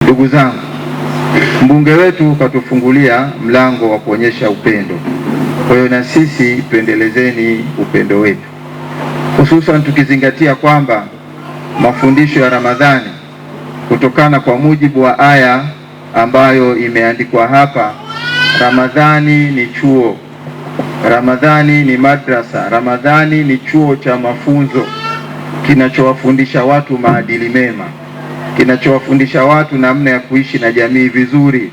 Ndugu zangu, mbunge wetu katufungulia mlango wa kuonyesha upendo. Kwa hiyo na sisi tuendelezeni upendo wetu, hususan tukizingatia kwamba mafundisho ya Ramadhani kutokana kwa mujibu wa aya ambayo imeandikwa hapa, Ramadhani ni chuo, Ramadhani ni madrasa, Ramadhani ni chuo cha mafunzo kinachowafundisha watu maadili mema, kinachowafundisha watu namna ya kuishi na jamii vizuri,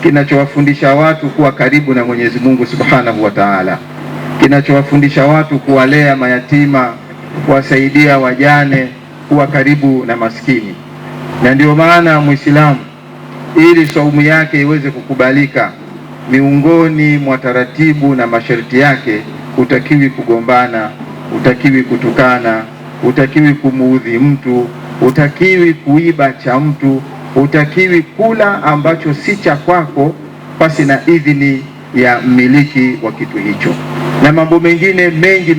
kinachowafundisha watu kuwa karibu na Mwenyezi Mungu Subhanahu wa Ta'ala, kinachowafundisha watu kuwalea mayatima, kuwasaidia wajane, kuwa karibu na maskini. Na ndio maana Muislamu ili saumu yake iweze kukubalika, miongoni mwa taratibu na masharti yake, hutakiwi kugombana, hutakiwi kutukana, hutakiwi kumuudhi mtu, hutakiwi kuiba cha mtu, hutakiwi kula ambacho si cha kwako pasi na idhini ya mmiliki wa kitu hicho, na mambo mengine mengi.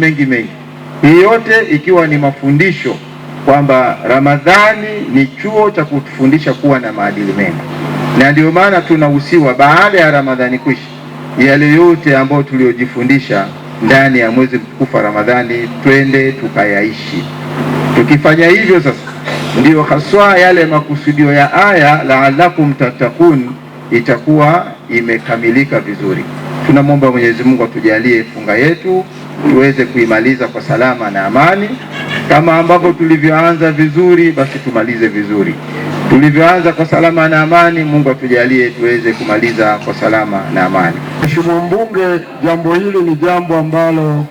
Hii yote ikiwa ni mafundisho kwamba Ramadhani ni chuo cha kutufundisha kuwa na maadili mema. Na ndio maana tunahusiwa baada ya Ramadhani kuisha, yale yote ambayo tuliojifundisha ndani ya mwezi mtukufu wa Ramadhani twende tukayaishi. Tukifanya hivyo sasa, ndiyo haswa yale makusudio ya aya la'allakum tattaqun itakuwa imekamilika vizuri. Tunamwomba Mwenyezi Mungu atujalie funga yetu tuweze kuimaliza kwa salama na amani, kama ambavyo tulivyoanza vizuri basi tumalize vizuri. Tulivyoanza kwa salama na amani, Mungu atujalie tuweze kumaliza kwa salama na amani. Mheshimiwa Mbunge, jambo hili ni jambo ambalo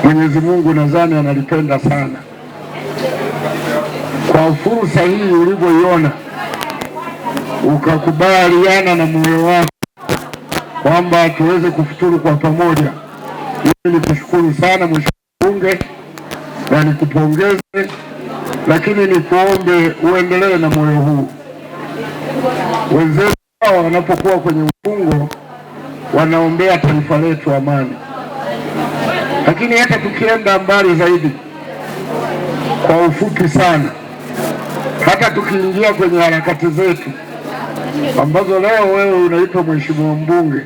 Mwenyezi Mungu nadhani analipenda sana. Kwa fursa hii ulivyoiona, ukakubaliana na moyo wako kwamba tuweze kufuturu kwa pamoja, ili nikushukuru sana Mheshimiwa Mbunge na nikupongeze, lakini nikuombe uendelee na moyo huu. Wenzetu hawa wanapokuwa kwenye mfungo wanaombea taifa letu amani, lakini hata tukienda mbali zaidi, kwa ufupi sana, hata tukiingia kwenye harakati zetu ambazo leo wewe unaitwa Mheshimiwa Mbunge,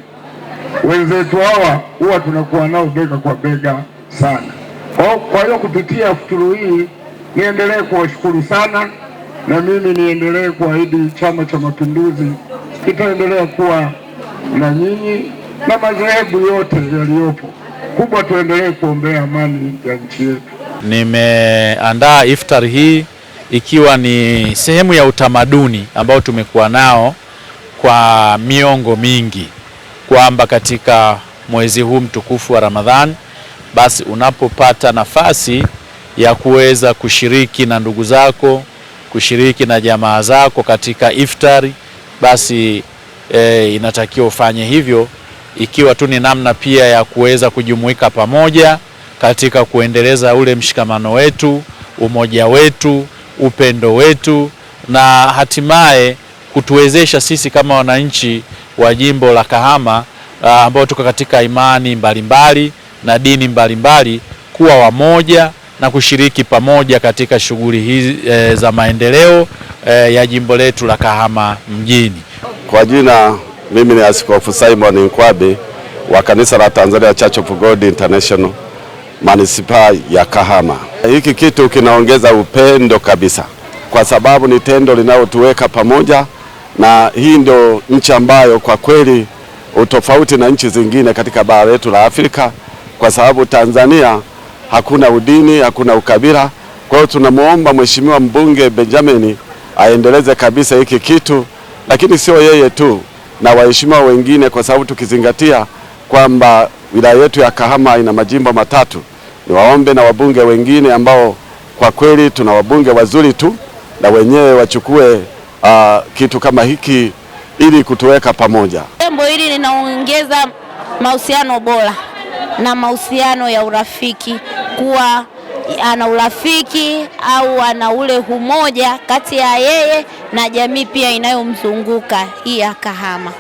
wenzetu hawa huwa tunakuwa nao bega kwa bega sana. Kwa hiyo kupitia futuru hii niendelee kuwashukuru sana, na mimi niendelee kuahidi Chama cha Mapinduzi kitaendelea kuwa na nyinyi na madhehebu yote yaliyopo. Kubwa tuendelee kuombea amani ya nchi yetu. Nimeandaa iftari hii ikiwa ni sehemu ya utamaduni ambao tumekuwa nao kwa miongo mingi, kwamba katika mwezi huu mtukufu wa Ramadhani, basi unapopata nafasi ya kuweza kushiriki na ndugu zako, kushiriki na jamaa zako katika iftari, basi inatakiwa ufanye hivyo, ikiwa tu ni namna pia ya kuweza kujumuika pamoja katika kuendeleza ule mshikamano wetu, umoja wetu, upendo wetu, na hatimaye kutuwezesha sisi kama wananchi wa jimbo la Kahama ambao tuko katika imani mbalimbali na dini mbalimbali kuwa wamoja na kushiriki pamoja katika shughuli hizi za maendeleo ya jimbo letu la Kahama mjini. Kwa jina mimi ni Askofu Simon Nkwabi wa kanisa la Tanzania Church of God International Manispaa ya Kahama. Hiki kitu kinaongeza upendo kabisa, kwa sababu ni tendo linalotuweka pamoja, na hii ndio nchi ambayo kwa kweli utofauti na nchi zingine katika bara letu la Afrika, kwa sababu Tanzania hakuna udini, hakuna ukabila. Kwa hiyo tunamuomba Mheshimiwa Mbunge Benjamin aendeleze kabisa hiki kitu, lakini sio yeye tu, na waheshimiwa wengine, kwa sababu tukizingatia kwamba wilaya yetu ya Kahama ina majimbo matatu. Niwaombe na wabunge wengine ambao kwa kweli tuna wabunge wazuri tu, na wenyewe wachukue kitu kama hiki ili kutuweka pamoja. Jambo hili linaongeza mahusiano bora na mahusiano ya urafiki, kuwa ana urafiki au ana ule umoja kati ya yeye na jamii pia inayomzunguka hii ya Kahama.